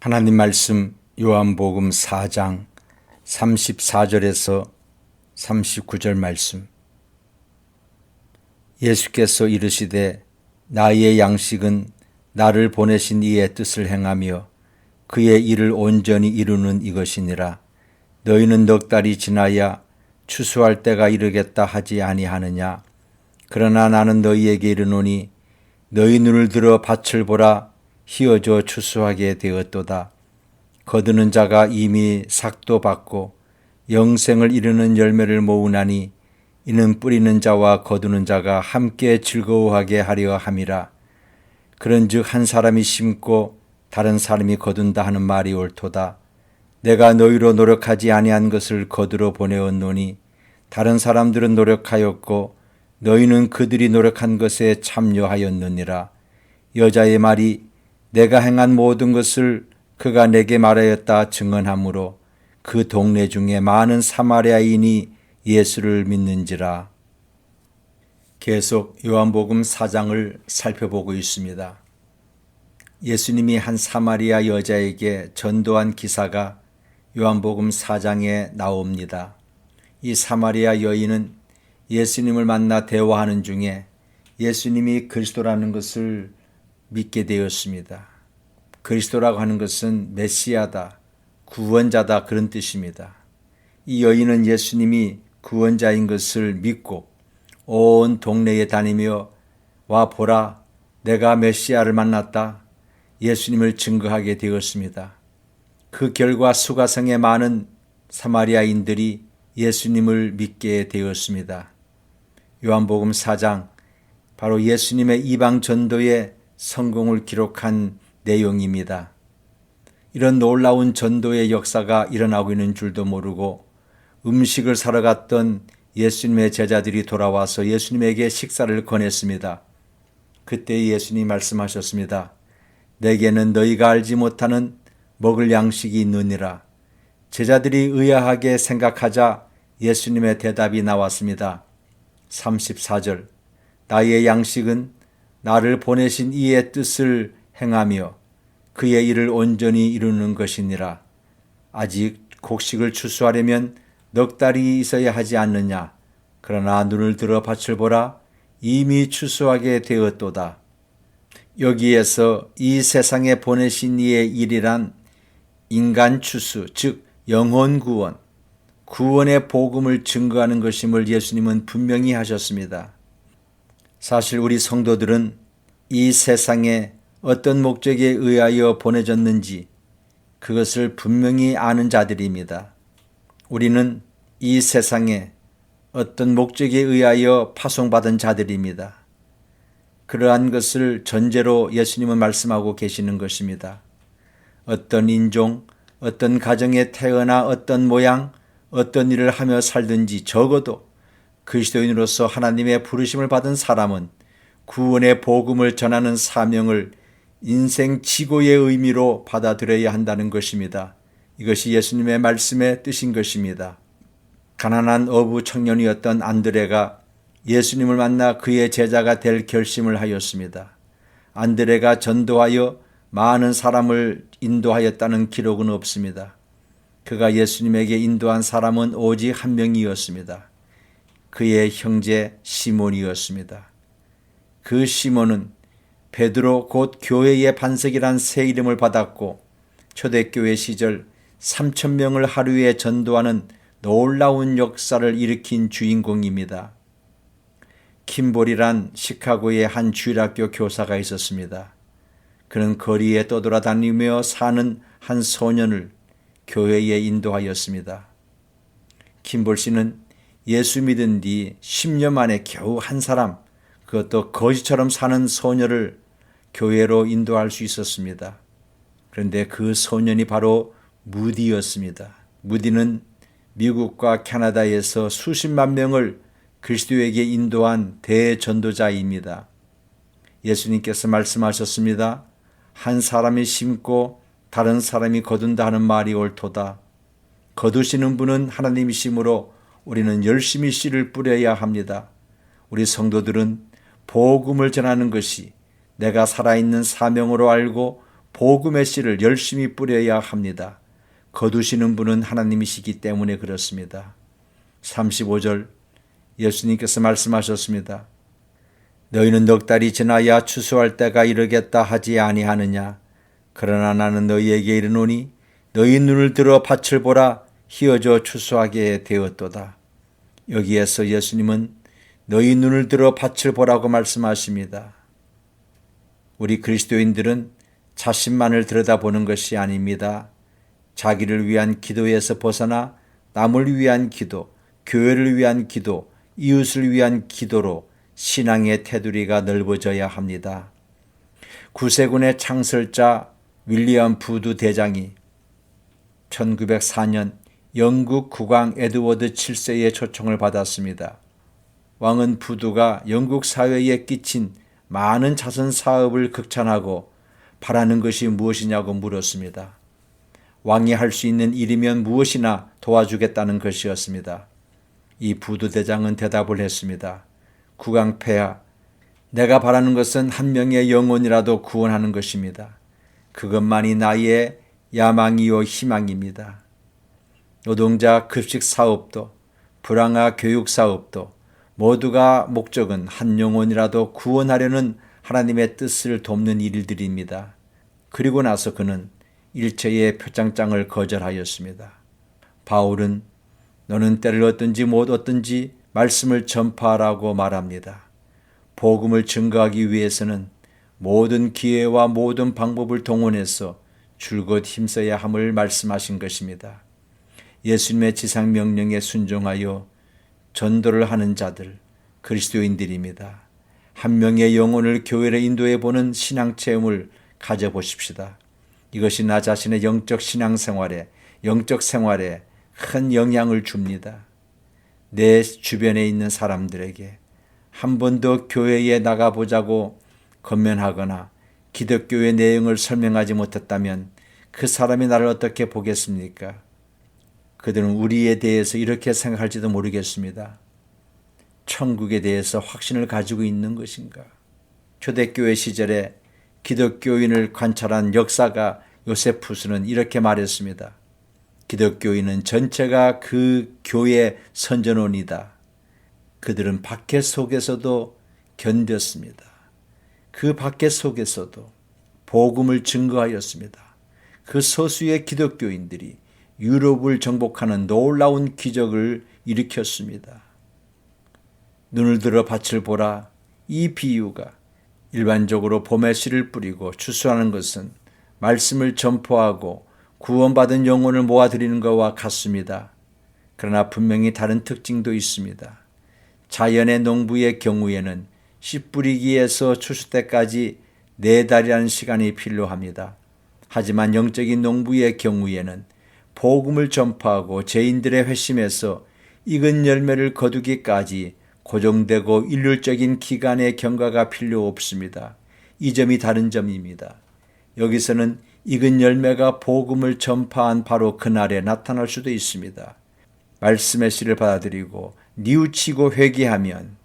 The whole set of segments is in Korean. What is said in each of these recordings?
하나님 말씀 요한복음 4장 34절에서 39절 말씀. 예수께서 이르시되 나의 양식은 나를 보내신 이의 뜻을 행하며 그의 일을 온전히 이루는 이것이니라. 너희는 넉 달이 지나야 추수할 때가 이르겠다 하지 아니하느냐. 그러나 나는 너희에게 이르노니 너희 눈을 들어 밭을 보라. 희어져 추수하게 되었도다. 거두는 자가 이미 삭도 받고 영생을 이루는 열매를 모으나니 이는 뿌리는 자와 거두는 자가 함께 즐거워하게 하려 함이라. 그런즉 한 사람이 심고 다른 사람이 거둔다 하는 말이 옳도다. 내가 너희로 노력하지 아니한 것을 거두러 보내었노니 다른 사람들은 노력하였고 너희는 그들이 노력한 것에 참여하였느니라. 여자의 말이 내가 행한 모든 것을 그가 내게 말하였다 증언하므로 그 동네 중에 많은 사마리아인이 예수를 믿는지라. 계속 요한복음 4장을 살펴보고 있습니다. 예수님이 한 사마리아 여자에게 전도한 기사가 요한복음 4장에 나옵니다. 이 사마리아 여인은 예수님을 만나 대화하는 중에 예수님이 그리스도라는 것을 믿게 되었습니다. 그리스도라고 하는 것은 메시아다, 구원자다 그런 뜻입니다. 이 여인은 예수님이 구원자인 것을 믿고 온 동네에 다니며 와 보라 내가 메시아를 만났다. 예수님을 증거하게 되었습니다. 그 결과 수가성의 많은 사마리아인들이 예수님을 믿게 되었습니다. 요한복음 4장 바로 예수님의 이방 전도의 성공을 기록한 내용입니다. 이런 놀라운 전도의 역사가 일어나고 있는 줄도 모르고 음식을 사러 갔던 예수님의 제자들이 돌아와서 예수님에게 식사를 권했습니다. 그때 예수님이 말씀하셨습니다. 내게는 너희가 알지 못하는 먹을 양식이 있느니라. 제자들이 의아하게 생각하자 예수님의 대답이 나왔습니다. 34절 나의 양식은 나를 보내신 이의 뜻을 행하며 그의 일을 온전히 이루는 것이니라. 아직 곡식을 추수하려면 넉 달이 있어야 하지 않느냐. 그러나 눈을 들어 밭을 보라. 이미 추수하게 되었도다. 여기에서 이 세상에 보내신 이의 일이란 인간 추수, 즉 영혼 구원, 구원의 복음을 증거하는 것임을 예수님은 분명히 하셨습니다. 사실 우리 성도들은 이 세상에 어떤 목적에 의하여 보내졌는지 그것을 분명히 아는 자들입니다. 우리는 이 세상에 어떤 목적에 의하여 파송받은 자들입니다. 그러한 것을 전제로 예수님은 말씀하고 계시는 것입니다. 어떤 인종, 어떤 가정에 태어나 어떤 모양, 어떤 일을 하며 살든지 적어도 그리스도인으로서 하나님의 부르심을 받은 사람은 구원의 복음을 전하는 사명을 인생 지고의 의미로 받아들여야 한다는 것입니다. 이것이 예수님의 말씀의 뜻인 것입니다. 가난한 어부 청년이었던 안드레가 예수님을 만나 그의 제자가 될 결심을 하였습니다. 안드레가 전도하여 많은 사람을 인도하였다는 기록은 없습니다. 그가 예수님에게 인도한 사람은 오직 한 명이었습니다. 그의 형제 시몬이었습니다. 그 시몬은 베드로 곧 교회의 반석이란 새 이름을 받았고 초대교회 시절 3,000명을 하루에 전도하는 놀라운 역사를 일으킨 주인공입니다. 킴볼이란 시카고의 한 주일학교 교사가 있었습니다. 그는 거리에 떠돌아다니며 사는 한 소년을 교회에 인도하였습니다. 킴볼 씨는 예수 믿은 뒤 10년 만에 겨우 한 사람, 그것도 거지처럼 사는 소녀를 교회로 인도할 수 있었습니다. 그런데 그 소년이 바로 무디였습니다. 무디는 미국과 캐나다에서 수십만 명을 그리스도에게 인도한 대전도자입니다. 예수님께서 말씀하셨습니다. 한 사람이 심고 다른 사람이 거둔다 하는 말이 옳도다. 거두시는 분은 하나님이시므로 우리는 열심히 씨를 뿌려야 합니다. 우리 성도들은 복음을 전하는 것이 내가 살아있는 사명으로 알고 복음의 씨를 열심히 뿌려야 합니다. 거두시는 분은 하나님이시기 때문에 그렇습니다. 35절 예수님께서 말씀하셨습니다. 너희는 넉 달이 지나야 추수할 때가 이르겠다 하지 아니하느냐. 그러나 나는 너희에게 이르노니 너희 눈을 들어 밭을 보라. 희어져 추수하게 되었도다. 여기에서 예수님은 너희 눈을 들어 밭을 보라고 말씀하십니다. 우리 그리스도인들은 자신만을 들여다보는 것이 아닙니다. 자기를 위한 기도에서 벗어나 남을 위한 기도, 교회를 위한 기도, 이웃을 위한 기도로 신앙의 테두리가 넓어져야 합니다. 구세군의 창설자 윌리엄 부두 대장이 1904년 영국 국왕 에드워드 7세의 초청을 받았습니다. 왕은 부두가 영국 사회에 끼친 많은 자선 사업을 극찬하고 바라는 것이 무엇이냐고 물었습니다. 왕이 할 수 있는 일이면 무엇이나 도와주겠다는 것이었습니다. 이 부두 대장은 대답을 했습니다. 국왕 폐하, 내가 바라는 것은 한 명의 영혼이라도 구원하는 것입니다. 그것만이 나의 야망이요 희망입니다. 노동자 급식 사업도 불황아 교육 사업도 모두가 목적은 한 영혼이라도 구원하려는 하나님의 뜻을 돕는 일들입니다. 그리고 나서 그는 일체의 표창장을 거절하였습니다. 바울은 너는 때를 얻든지 못 얻든지 말씀을 전파하라고 말합니다. 복음을 증거하기 위해서는 모든 기회와 모든 방법을 동원해서 줄곧 힘써야 함을 말씀하신 것입니다. 예수님의 지상 명령에 순종하여 전도를 하는 자들, 그리스도인들입니다. 한 명의 영혼을 교회로 인도해 보는 신앙 체험을 가져보십시다. 이것이 나 자신의 영적 신앙생활에, 영적 생활에 큰 영향을 줍니다. 내 주변에 있는 사람들에게 한 번 더 교회에 나가보자고 건면하거나 기독교의 내용을 설명하지 못했다면 그 사람이 나를 어떻게 보겠습니까? 그들은 우리에 대해서 이렇게 생각할지도 모르겠습니다. 천국에 대해서 확신을 가지고 있는 것인가? 초대교회 시절에 기독교인을 관찰한 역사가 요세푸스는 이렇게 말했습니다. 기독교인은 전체가 그 교회 선전원이다. 그들은 박해 속에서도 견뎠습니다. 그 박해 속에서도 복음을 증거하였습니다. 그 소수의 기독교인들이 유럽을 정복하는 놀라운 기적을 일으켰습니다. 눈을 들어 밭을 보라. 이 비유가 일반적으로 봄에 씨를 뿌리고 추수하는 것은 말씀을 전포하고 구원받은 영혼을 모아드리는 것과 같습니다. 그러나 분명히 다른 특징도 있습니다. 자연의 농부의 경우에는 씨 뿌리기에서 추수 때까지 4달이라는 시간이 필요합니다. 하지만 영적인 농부의 경우에는 복음을 전파하고 죄인들의 회심에서 익은 열매를 거두기까지 고정되고 일률적인 기간의 경과가 필요 없습니다. 이 점이 다른 점입니다. 여기서는 익은 열매가 복음을 전파한 바로 그날에 나타날 수도 있습니다. 말씀의 씨를 받아들이고 뉘우치고 회개하면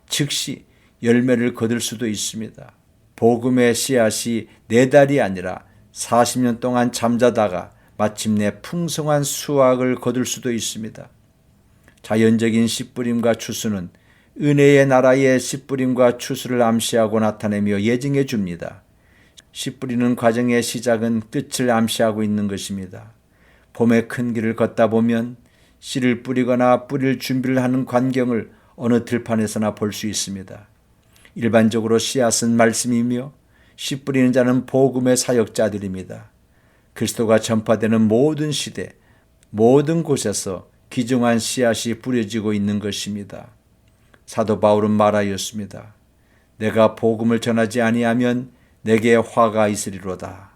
즉시 열매를 거둘 수도 있습니다. 복음의 씨앗이 4달이 아니라 40년 동안 잠자다가 마침내 풍성한 수확을 거둘 수도 있습니다. 자연적인 씨뿌림과 추수는 은혜의 나라의 씨뿌림과 추수를 암시하고 나타내며 예증해 줍니다. 씨뿌리는 과정의 시작은 끝을 암시하고 있는 것입니다. 봄의 큰 길을 걷다 보면 씨를 뿌리거나 뿌릴 준비를 하는 광경을 어느 들판에서나 볼 수 있습니다. 일반적으로 씨앗은 말씀이며 씨 뿌리는 자는 복음의 사역자들입니다. 그리스도가 전파되는 모든 시대, 모든 곳에서 귀중한 씨앗이 뿌려지고 있는 것입니다. 사도 바울은 말하였습니다. 내가 복음을 전하지 아니하면 내게 화가 있으리로다.